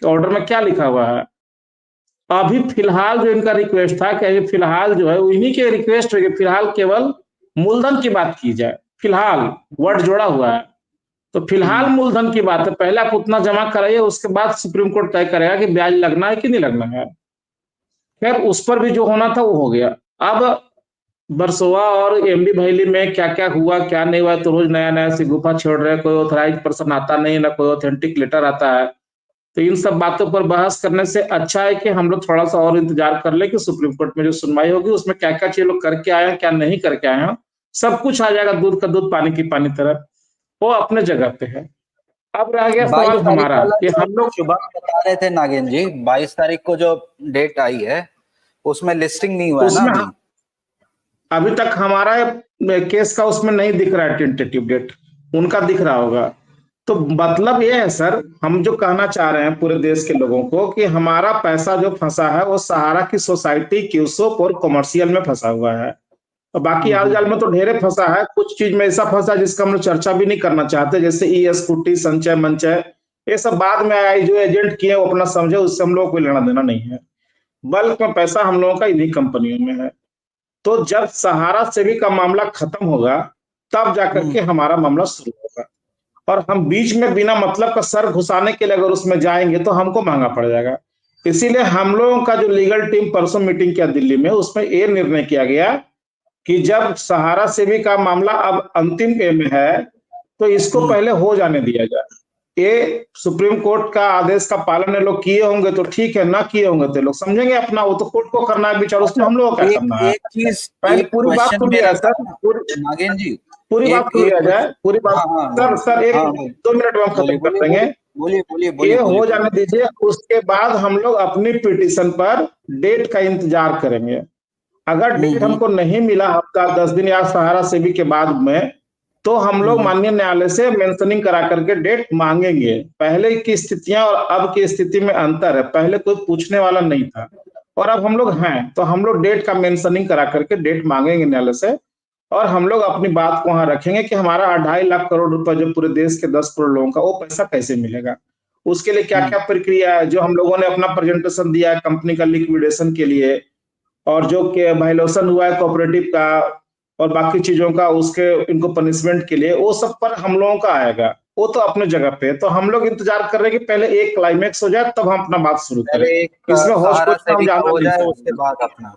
तो ऑर्डर में क्या लिखा हुआ है? अभी फिलहाल जो इनका रिक्वेस्ट था कि अभी फिलहाल जो है इन्हीं के रिक्वेस्ट है कि फिलहाल केवल मूलधन की बात की जाए। फिलहाल वर्ड जोड़ा हुआ है, तो फिलहाल मूलधन की बात है। पहले आप उतना जमा कराइए, उसके बाद सुप्रीम कोर्ट तय करेगा कि ब्याज लगना है कि नहीं लगना है। खैर उस पर भी जो होना था वो हो गया। अब बरसोवा और एमबी वैली में क्या क्या हुआ क्या नहीं हुआ, तो रोज नया नया सी गुफा छोड़ रहे, कोई ऑथराइज पर्सन आता नहीं, ना कोई ऑथेंटिक लेटर आता है। तो इन सब बातों पर बहस करने से अच्छा है कि हम लोग थोड़ा सा और इंतजार कर ले कि सुप्रीम कोर्ट में जो सुनवाई होगी उसमें क्या क्या चीज लोग करके आए हैं क्या नहीं करके आए हैं, सब कुछ आ जाएगा। दूध का दूध पानी की पानी तरह वो अपने जगह पे है। अब रह गया बाईस सवाल तारीख हमारा वाला कि जो हम लोग शुभम बता रहे थे नागेंद्र जी, 22 तारीख को जो डेट आई है उसमें लिस्टिंग नहीं हुआ है ना उसमें अभी। अभी तक हमारा केस का उसमें नहीं दिख रहा है टेंटेटिव डेट, उनका दिख रहा होगा। तो मतलब ये है सर, हम जो कहना चाह रहे हैं पूरे देश के लोगों को कि हमारा पैसा जो फंसा है वो सहारा की सोसाइटी क्यूसोक और कमर्शियल में फंसा हुआ है। और बाकी आल जाल में तो ढेरे फंसा है, कुछ चीज में ऐसा फंसा जिसका हम लोग चर्चा भी नहीं करना चाहते, जैसे ई स्कूटी संचय मंचय, ये सब बाद में आए, जो एजेंट किए वो अपना समझे, उससे हम लोग कोई लेना देना नहीं है। बल्क में पैसा हम लोगों का इन्हीं कंपनियों में है। तो जब सहारा सेवी का मामला खत्म होगा तब जाकर के हमारा मामला शुरू होगा। और हम बीच में बिना मतलब का सर घुसाने के लिए अगर उसमें जाएंगे तो हमको महंगा पड़ जाएगा। इसीलिए हम लोगों का जो लीगल टीम परसों मीटिंग किया दिल्ली में, उसमें ये निर्णय किया गया कि जब सहारा सेवी का मामला अब अंतिम पे में है तो इसको पहले हो जाने दिया जाए। ये सुप्रीम कोर्ट का आदेश का पालन ये लोग किए होंगे तो ठीक है, ना किए होंगे तो लोग समझेंगे अपना, वो तो कोर्ट को करना है विचार, उसमें अच्छा, हम लोग को क्या एक करना है। एक चीज, पहले एक पूरी बात क्वेश्चन सुन लिया मेरा था सर, नागेंद्र जी, पूरी बात एक सुन एक लिया जाए, क्वेश्चन। पूरी बात। हाँ हाँ सर सर एक हाँ, 2 मिनट में हम बोलिए खत्म कर बोलिए देंगे। बोलिए बोलिए बोलिए ये बोलिए बोलिए हो बोलिए। जाने दीजिए, उसके बाद हम लोग अपनी पिटीशन पर डेट का इंतजार करेंगे। अगर डेट हम्म। हमको नहीं मिला हफ्ता 10 दिन या सहारा सेवी के बाद में, तो हम लोग हम्म माननीय न्यायालय से मेंशनिंग करा करके डेट मांगेंगे। पहले की स्थितियां और अब की स्थिति में अंतर है, पहले कोई पूछने वाला नहीं था और अब हम लोग हैं, तो हम लोग डेट का मेंशनिंग करा करके डेट मांगेंगे न्यायालय से। और हम लोग अपनी बात को वहां रखेंगे कि हमारा 2.5 लाख करोड़ रुपए जो पूरे देश के 10 करोड़ लोगों का, वो पैसा कैसे मिलेगा, उसके लिए क्या क्या प्रक्रिया है। जो हम लोगों ने अपना प्रेजेंटेशन दिया है कंपनी का लिक्विडेशन के लिए, और जो वायलेशन हुआ है कोऑपरेटिव का और बाकी चीजों का, उसके इनको पनिशमेंट के लिए, वो सब पर हम लोगों का आएगा। वो तो अपने जगह पे, तो हम लोग इंतजार कर रहे हैं कि पहले एक क्लाइमेक्स हो जाए तब हम अपना बात शुरू करें। पहले एक इसमें होश सहारा पोश में हम सेवी का जाना हो नहीं जाए, उसके चाहेंगे। बाद अपना।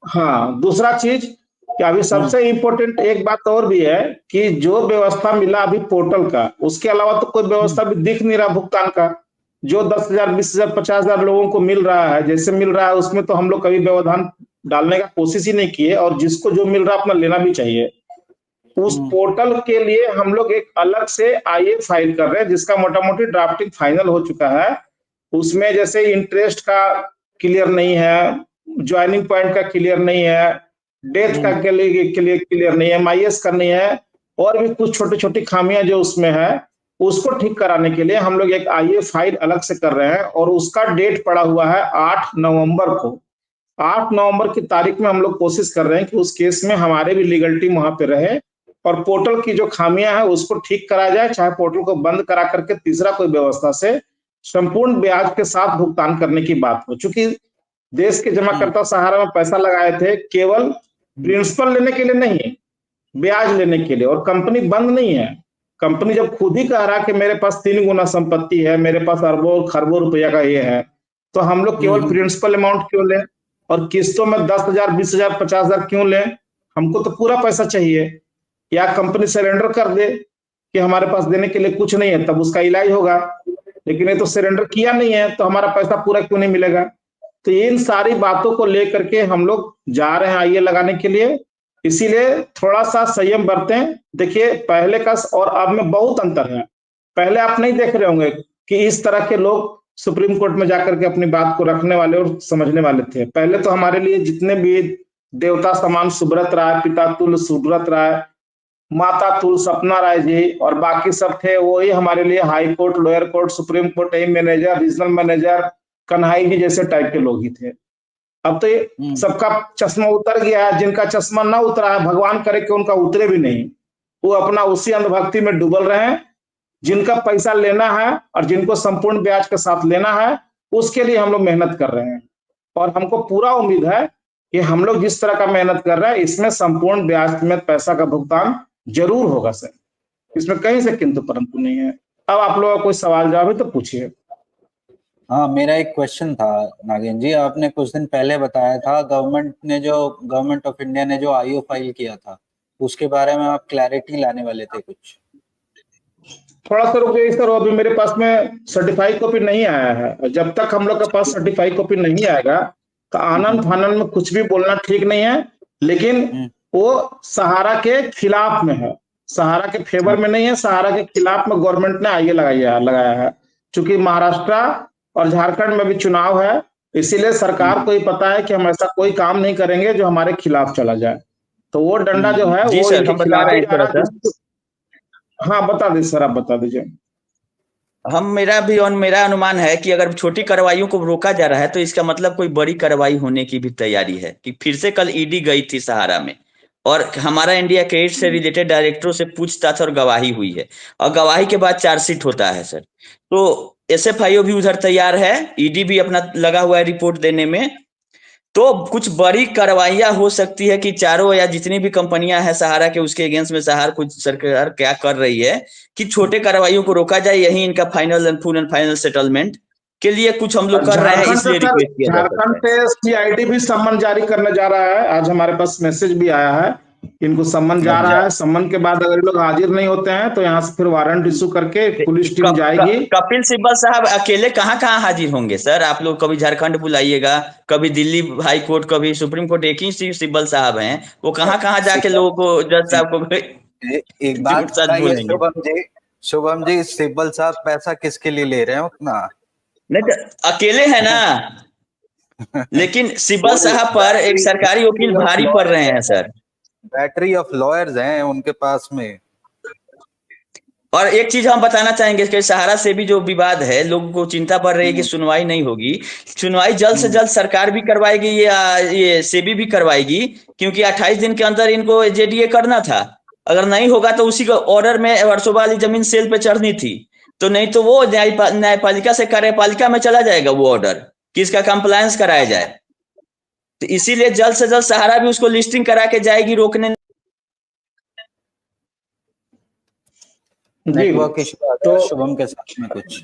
हाँ, दूसरा चीज कि अभी हम्म सबसे इम्पोर्टेंट एक बात और भी है कि जो व्यवस्था मिला अभी पोर्टल का, उसके अलावा तो कोई हम्म व्यवस्था भी दिख नहीं रहा भुगतान का। जो 10,000 20,000 50,000 लोगों को मिल रहा है, जैसे मिल रहा है उसमें तो हम लोग कभी व्यवधान डालने का कोशिश ही नहीं किए, और जिसको जो मिल रहा है अपना लेना भी चाहिए। उस हम्म पोर्टल के लिए हम लोग एक अलग से आईए फाइल कर रहे हैं, जिसका मोटा मोटी ड्राफ्टिंग फाइनल हो चुका है। उसमें जैसे इंटरेस्ट का क्लियर नहीं है, ज्वाइनिंग पॉइंट का क्लियर नहीं है, डेथ का क्लियर नहीं है, एमआईएस का नहीं है, और भी कुछ छोटी छोटी खामियां जो उसमें है, उसको ठीक कराने के लिए हम लोग एक आईए फाइल अलग से कर रहे हैं। और उसका डेट पड़ा हुआ है 8 नवंबर को। 8 नवंबर की तारीख में हम लोग कोशिश कर रहे हैं कि उस केस में हमारे भी लीगल टीम वहां पे रहे और पोर्टल की जो खामियां हैं उसको ठीक करा जाए, चाहे पोर्टल को बंद करा करके तीसरा कोई व्यवस्था से संपूर्ण ब्याज के साथ भुगतान करने की बात हो। चूंकि देश के हम्म जमाकर्ता सहारा में पैसा लगाए थे केवल हम्म प्रिंसिपल लेने के लिए नहीं, ब्याज लेने के लिए। और कंपनी बंद नहीं है। कंपनी जब खुद ही कह रहा है कि मेरे पास 3 गुना संपत्ति है, मेरे पास अरबों खरबों रुपया का ये है, तो हम लोग केवल हम्म प्रिंसिपल अमाउंट क्यों लें और किस्तों में 10,000 20,000 50,000 क्यों लें? हमको तो पूरा पैसा चाहिए। या कंपनी सरेंडर कर दे कि हमारे पास देने के लिए कुछ नहीं है, तब उसका इलाज होगा। लेकिन ये तो सरेंडर किया नहीं है, तो हमारा पैसा पूरा क्यों नहीं मिलेगा? तो इन सारी बातों को लेकर के हम लोग जा रहे हैं आईए लगाने के लिए। इसीलिए थोड़ा सा संयम बरतें। देखिए पहले का और अब में बहुत अंतर है। पहले आप नहीं देख रहे होंगे कि इस तरह के लोग सुप्रीम कोर्ट में जाकर के अपनी बात को रखने वाले और समझने वाले थे। पहले तो हमारे लिए जितने भी देवता समान सुब्रत राय, पिता तुल्य सुब्रत राय, माता तुल सपना राय जी और बाकी सब थे, वही हमारे लिए high court, lower court, supreme court, M manager, regional manager, Kanhai ji जैसे टाइप के लोग ही थे। अब तो ये हम्म सबका चश्मा उतर गया है। जिनका चश्मा ना उतरा है, भगवान करे कि उनका उतरे भी नहीं, वो अपना उसी अंधभक्ति में डूबल रहे हैं जिनका पैसा लेना है और जिनको संपूर्ण ब्याज के साथ लेना है, उसके लिए हम लोग मेहनत कर रहे हैं। और हमको पूरा उम्मीद है कि हम लोग जिस तरह का मेहनत कर रहे हैं, इसमें संपूर्ण ब्याज समेत पैसा का भुगतान जरूर होगा सर। इसमें कहीं से किंतु परंतु नहीं है। अब आप लोगों का कोई सवाल जवाब है तो पूछिए। हाँ, मेरा एक क्वेश्चन था नागेंद्र जी, आपने कुछ दिन पहले बताया था गवर्नमेंट ऑफ इंडिया ने जो आईओ फाइल किया था, उसके बारे में आप क्लैरिटी लाने वाले थे कुछ। थोड़ा सा रुक जाइए सर, अभी मेरे पास में सर्टिफाइड कॉपी नहीं आया है। जब तक हम लोग के पास सर्टिफाइड कॉपी नहीं आएगा तो आनंद फानंद में कुछ भी बोलना ठीक नहीं है। लेकिन वो सहारा के खिलाफ में है, सहारा के फेवर में नहीं है, सहारा के खिलाफ में गवर्नमेंट ने आईए लगाया है। चूंकि महाराष्ट्र और झारखंड में भी चुनाव है, इसीलिए सरकार को ही पता है कि हम ऐसा कोई काम नहीं करेंगे जो हमारे खिलाफ चला जाए। तो वो डंडा जो है जी वो सर, इनके हम बता खिलाफ रहे ही हैं जा थोड़ा रहा है। सा। हाँ बता दीजिए सर, आप बता दीजिए। मेरा अनुमान है कि अगर छोटी कार्रवाइयों को रोका जा रहा है तो इसका मतलब कोई बड़ी कार्रवाई होने की भी तैयारी है। कि फिर से कल ईडी गई थी सहारा में और हमारा इंडिया गेट से रिलेटेड डायरेक्टरों से पूछताछ और गवाही हुई है, और गवाही के बाद चार्जशीट होता है सर। तो एसएफआईओ भी उधर तैयार है, ईडी भी अपना लगा हुआ है रिपोर्ट देने में। तो कुछ बड़ी कार्रवाइयां हो सकती है कि चारों या जितनी भी कंपनियां हैं सहारा के, उसके अगेंस्ट में सहारा कुछ सरकार क्या कर रही है कि छोटे कार्रवाइयों को रोका जाए, यही इनका फुल एंड फाइनल सेटलमेंट के लिए कुछ हम लोग कर रहे हैं, झारखंड से इसलिए सर, रिक्वेस्ट किया जा झारखंड सकता है। से सीआईडी भी सम्मन जारी करने जा रहा है। आज हमारे पास मैसेज भी आया है, इनको सम्मन जा अच्छा, रहा है। सम्मन के बाद अगर ये लोग हाजिर नहीं होते हैं तो यहाँ से फिर वारंट इशू करके पुलिस टीम जाएगी। कपिल सिब्बल साहब अकेले कहाँ कहाँ हाजिर होंगे सर? आप लोग कभी झारखंड बुलाइएगा, कभी दिल्ली हाई कोर्ट, कभी सुप्रीम कोर्ट, एक ही सिब्बल साहब हैं, वो कहाँ कहाँ जाके लोगों को, जज साहब को एक बात सच बताइए बोलेंगे। शुभम जी, सिब्बल साहब पैसा किसके लिए ले रहे हैं उतना? नहीं तो अकेले है ना, लेकिन सिब्बल साहब पर एक सरकारी वकील भारी पड़ रहे हैं सर। बैटरी ऑफ लॉयर्स हैं उनके पास में। और एक चीज हम बताना चाहेंगे कि सहारा से भी जो विवाद है, लोगों को चिंता बढ़ रही है कि सुनवाई नहीं होगी। सुनवाई जल्द से जल्द सरकार भी करवाएगी, ये सेबी भी करवाएगी, क्योंकि 28 दिन के अंदर इनको जेडीए करना था। अगर नहीं होगा तो उसी को ऑर्डर में वर्षों वाली जमीन सेल पे चढ़नी थी, तो नहीं तो वो न्यायपालिका से कार्यपालिका में चला जाएगा वो ऑर्डर कि इसका कंप्लायंस कराया जाए। तो इसीलिए जल्द से जल्द सहारा भी उसको लिस्टिंग करा के जाएगी रोकने। नेटवर्क इशू आ गया शुभम के साथ में कुछ,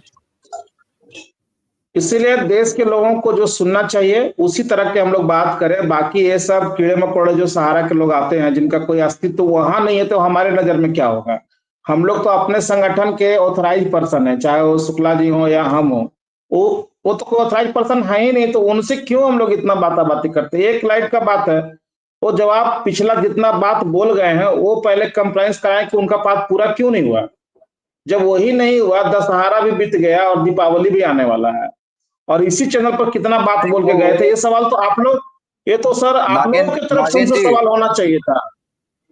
इसीलिए देश के लोगों को जो सुनना चाहिए उसी तरह के हम लोग बात करें। बाकी ये सब कीड़े मकोड़े जो सहारा के लोग आते हैं, जिनका कोई अस्तित्व वहां नहीं है, तो हमारे नजर में क्या होगा? हम लोग तो अपने संगठन के ऑथराइज पर्सन है, चाहे वो शुक्ला जी हो या हम हो। वो तो कोई ऑथराइज पर्सन है ही नहीं, तो उनसे क्यों हम लोग इतना बाताबाती करते हैं? एक लाइट का बात है, वो जवाब पिछला जितना बात बोल गए हैं वो पहले कंप्लायंस कराएं कि उनका बात पूरा क्यों नहीं हुआ। जब वही नहीं हुआ, दशहरा भी बीत गया और दीपावली भी आने वाला है, और इसी चैनल पर कितना बात बोल के गए थे। ये सवाल तो आप लोग, ये तो सर आप लोगों की तरफ से उनसे सवाल होना चाहिए था,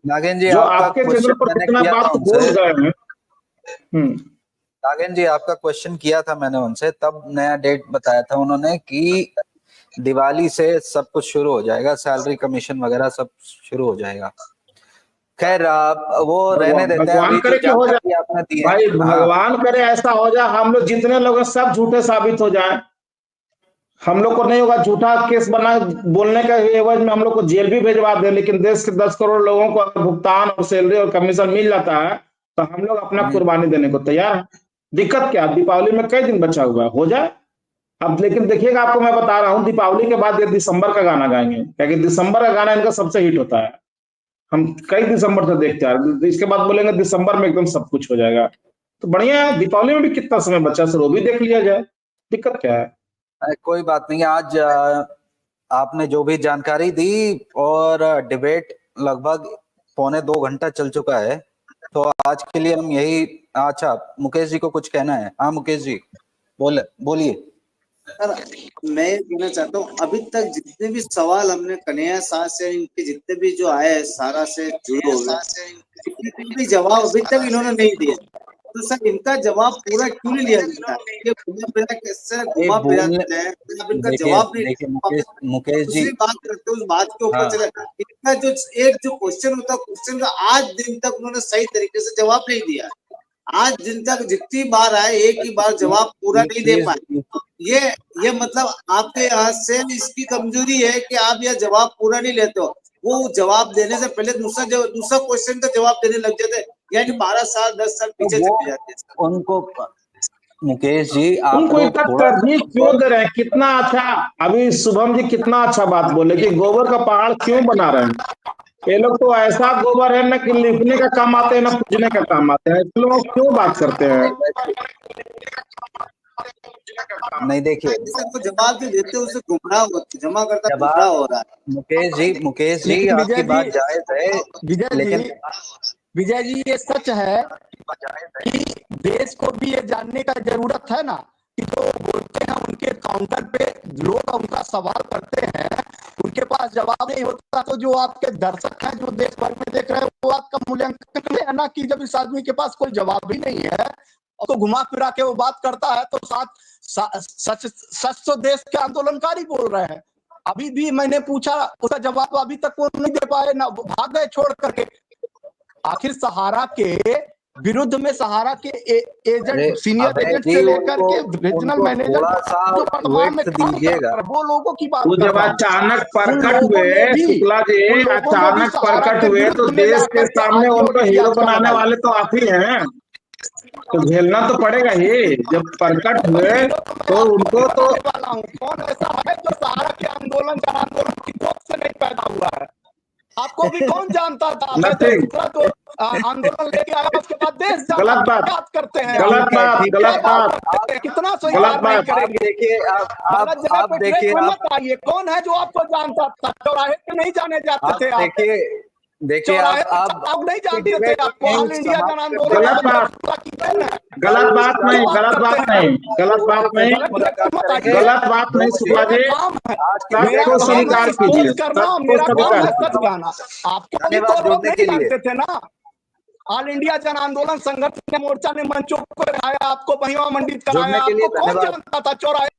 नागेंद्र जी जो आपका आपके चैनल क्वेश्चन पर मैंने कितना किया था बात बोल उनसे। गए हैं। नागेंद्र जी आपका क्वेश्चन किया था मैंने उनसे, तब नया डेट बताया था उन्होंने कि दिवाली से सब कुछ शुरू हो जाएगा, सैलरी कमीशन वगैरह सब शुरू हो जाएगा। खैर वो रहने देते हैं, भगवान अभी करे जो कि हो जानकारी जाए आपने दी है। भाई, हाँ, भगवान करे ऐसा हो जाए, हम लोग जितने लोग हैं सब झूठे साबित हो जाए। हम लोग को नहीं होगा झूठा केस बना बोलने का एवज में हम लोग को जेल भी भेजवा दे, लेकिन देश के 10 करोड़ लोगों को अगर भुगतान और सैलरी और कमीशन मिल जाता है तो हम लोग अपना कुर्बानी देने को तैयार है। दिक्कत क्या? दीपावली में कई दिन बचा हुआ है, हो जाए अब। लेकिन देखिएगा, आपको मैं बता रहा हूँ, दीपावली के बाद ये दिसंबर का गाना गाएंगे, क्योंकि दिसंबर का गाना इनका सबसे हिट होता है। हम कई दिसंबर से देखते आ रहे हैं, इसके बाद बोलेंगे दिसंबर में एकदम सब कुछ हो जाएगा। तो बढ़िया है, दीपावली में भी कितना समय बचा सर, वो भी देख लिया जाए। दिक्कत क्या है? कोई बात नहीं। आज आपने जो भी जानकारी दी, और डिबेट लगभग 1.25 घंटा चल चुका है, तो आज के लिए हम यही। अच्छा, मुकेश जी को कुछ कहना है? हाँ मुकेश जी बोलिए। सर मैं ये कहना चाहता हूँ, अभी तक जितने भी सवाल हमने कन्हैया शाह से, इनके जितने भी जो आए हैं सारा से जुड़े हुए, इनके भी जवाब अभी तक इन्होंने नहीं दिया। तो सर इनका जवाब पूरा क्यों नहीं लिया जाता? ये घुमा फिरा कैसे घुमा फिरा देते हैं, अब इनका जवाब नहीं। देखिए मुकेश जी, दूसरी बात करते हैं, उस बात के ऊपर चले। इनका जो एक जो क्वेश्चन होता है, क्वेश्चन का आज दिन तक उन्होंने सही तरीके से जवाब नहीं दिया। आज जिन तक जितनी बार आए एक ही बार जवाब पूरा नहीं दे पाए। ये मतलब आपके यहाँ से इसकी कमजोरी है कि आप यह जवाब पूरा नहीं लेते हो। वो जवाब देने से पहले दूसरा क्वेश्चन का जवाब देने लग जाते, यानी 12 साल 10 साल पीछे चले जाते हैं। उनको मुकेश जी उनको इतना तरजीह क्यों दे रहे हैं? कितना अच्छा अभी शुभम जी कितना अच्छा बात बोले कि गोबर का पहाड़ क्यों बना रहे हैं। ये लोग तो ऐसा गोबर है ना कि लिखने का काम आते हैं ना पूजने का काम आते हैं। इस लोग क्यों बात करते हैं? नहीं देखिए, सबको जवाब जो देते हैं उससे गुमराह हो रहा है। मुकेश जी आपकी बात जायज है, लेकिन विजय जी ये सच है कि देश को भी ये जानने का जरूरत है ना कि जो बोलते हैं उनके काउंटर पे लोग उनका सवाल करते हैं, उनके पास जवाब नहीं होता, तो जो आपके दर्शक हैं जो देश भर में देख रहे हैं वो आपका मूल्यांकन करें ना कि जब इस आदमी के पास कोई जवाब ही नहीं है तो घुमा फिरा के वो बात करता है तो सच तो देश के आंदोलनकारी बोल रहे हैं। अभी भी मैंने पूछा, उसका जवाब अभी तक वो नहीं दे पाए ना, भाग गए छोड़ करके। आखिर सहारा के विरुद्ध में सहारा के एजेंट, सीनियर एजेंट से लेकर के रीजनल मैनेजर जो वर्तमान में काम कर रहे हैं, वो लोगों की बात वो जब अचानक प्रकट हुए शुक्ला जी, अचानक प्रकट हुए तो देश के सामने उनको हीरो बनाने वाले तो आप ही हैं, तो झेलना तो पड़ेगा ही। जब प्रकट हुए तो उनको तो कौन ऐसा है जो सहारा के आंदोलन जन आंदोलन की कोख से नहीं पैदा हुआ है? आपको भी कौन जानता था? तो आंदोलन लेके आया, उसके बाद देश गलत बात करते हैं, गलत बात कितना गलत बात। करेंगे? देखिए आप देखिए आइए, कौन है जो आपको जानता था? चौराहे पे नहीं जाने जाते थे आप? देखिए आप नहीं जानते थे? आपको ऑल इंडिया जन आंदोलन गलत बात नहीं, गलत बात नहीं शुक्ला जी, सबको स्वीकार कीजिए, सबको स्वीकार। आपको भी तो लोग नहीं जानते थे ना। ऑल इंडिया जन आंदोलन संगठन मोर्चा ने मंचों को लगाया, आपको महिमा मंडित कराया, आपको कौन जानता था? चौराहे